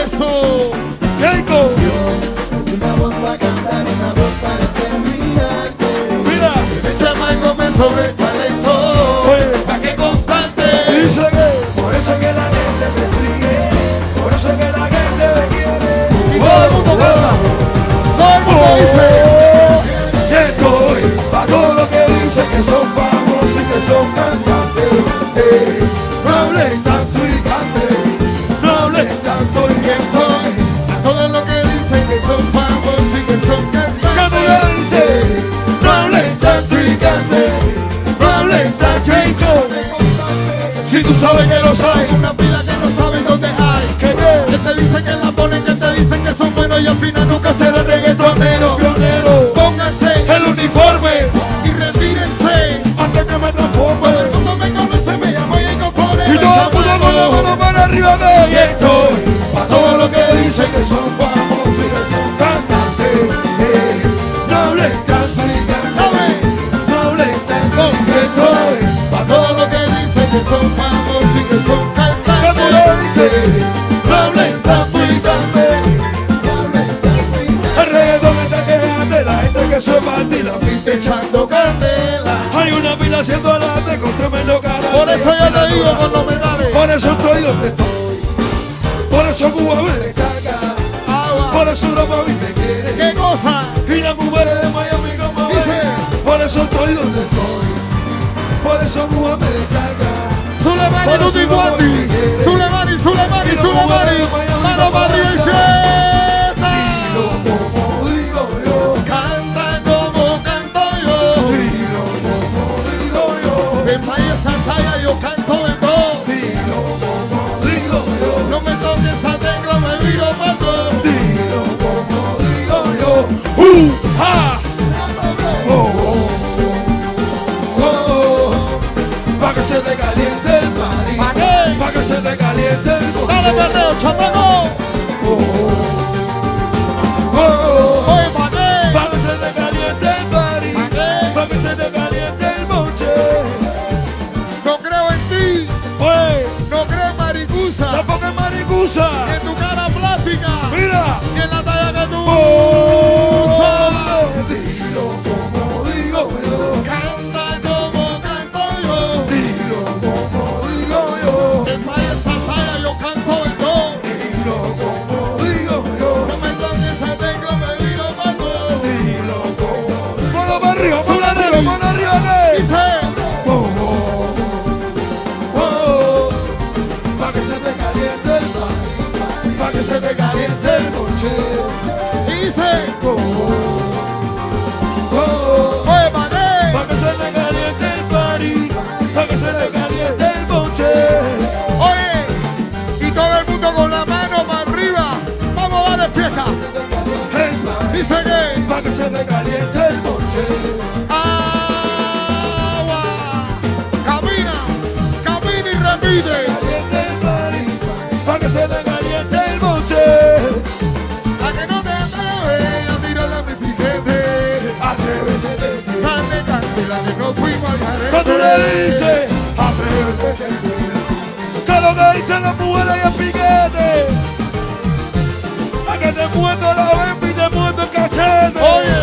Eso. Keiko. Una voz para cantar, una voz para exterminarte. Mira. Ese chamaco me sobrecalentó. Oye. Pa' que constante. Dice que por eso es que la gente me sigue. Por eso es que la gente me quiere. Y todo el mundo canta. Todo el mundo dice. Y estoy pa' todo lo que dicen que son famosos y que son cantantes. No hablen tanto y canten. No hablen tanto y Que estoy a todo lo que dicen que son famosos y que son Cuando cantantes. le dice, no hablen tanto y canten. No hablen tanto y canten. Si tú sabes que los hay, Una pila que no saben dónde hay. que Que te dicen que la ponen, que te dicen que son buenos y al final nunca serán reggaetoneros. pionero. Pónganse El uniforme, y retírense. antes que me transforme. Todo el mundo me conoce, me llamo y incorpore. Y todo el mundo con la mano para arriba de Y estoy pa' todo lo que dicen que son famosos y que son cantantes. No hablen tanto y canten. ¿Sabe? No hablen tanto y Que estoy pa' todo lo que dicen que son famosos y que son Cuando le cantantes. dice, no hablen tanto y canten. El reggaetón está quejante, la gente que se parte y la pinta Echando candela. hay una pila haciendo adelante con tremendo karate. Por eso yo te digo con los medales. Por eso estoy donde estoy. Por eso Cuba me descarga. Agua. Por eso Europa a mí me quiere. ¿Qué cosa? Y las mujeres de Miami como Dice. ven. Por eso estoy donde estoy. Por eso Cuba me descarga. Sulemani, Por eso Tuti, no Guati. me quiere. Sulemani, Sulemani, Y las Sulemani. mujeres de Miami Mano como para arriba y ven. fiesta. Dilo como digo yo. Canta como canto yo. Dilo como digo yo. En Valle Santana yo canto de todo. Dilo como digo yo. No me toques esa tecla, me viro para todo. Dilo como digo yo. ¡Ha! Pa' que se te caliente el party. ¿Pa' qué? Pa' que se te caliente el coche. Dale, perreo, chamaco. Oye, ¿pa' qué? Pa' que se te caliente el party. ¿Pa' qué? Pa' que se te caliente el moche. No creo en ti. Pues, No creo en maricusa. tampoco es maricusa. Ni en tu cara plástica. Mira. Ni en la talla que tú usas. Dilo como digo yo. Canta como canto yo. Dilo como digo yo. En Valle Santana yo canto de todo. Dilo como digo yo. No me toques esa tecla, me viro para todo. Dilo como. Ponlo para arriba, ponlo arriba, ponlo arriba que. Dice, Pa' que se te caliente el party. Pa' que se te caliente el moche. dice, oye, ¿pa' qué? Pa' que se te caliente el party. Pa' que se te caliente el moche. Oye, y todo el mundo con la mano para arriba. Vamos a darle fiesta. El party. Dice que Pa' que se te caliente el moche. agua. Camina, camina y repite. Caliente el party. Pa' que se te caliente el moche. A que no te atreves a tirarle a mi piquete. Atrévete. Dale candela que no fuimos al jarete. Cuando le dice, atrévete. Que lo que dicen las mujeres y el piquete. A que te muerdo la bemba y te muerdo el cachete. Oye,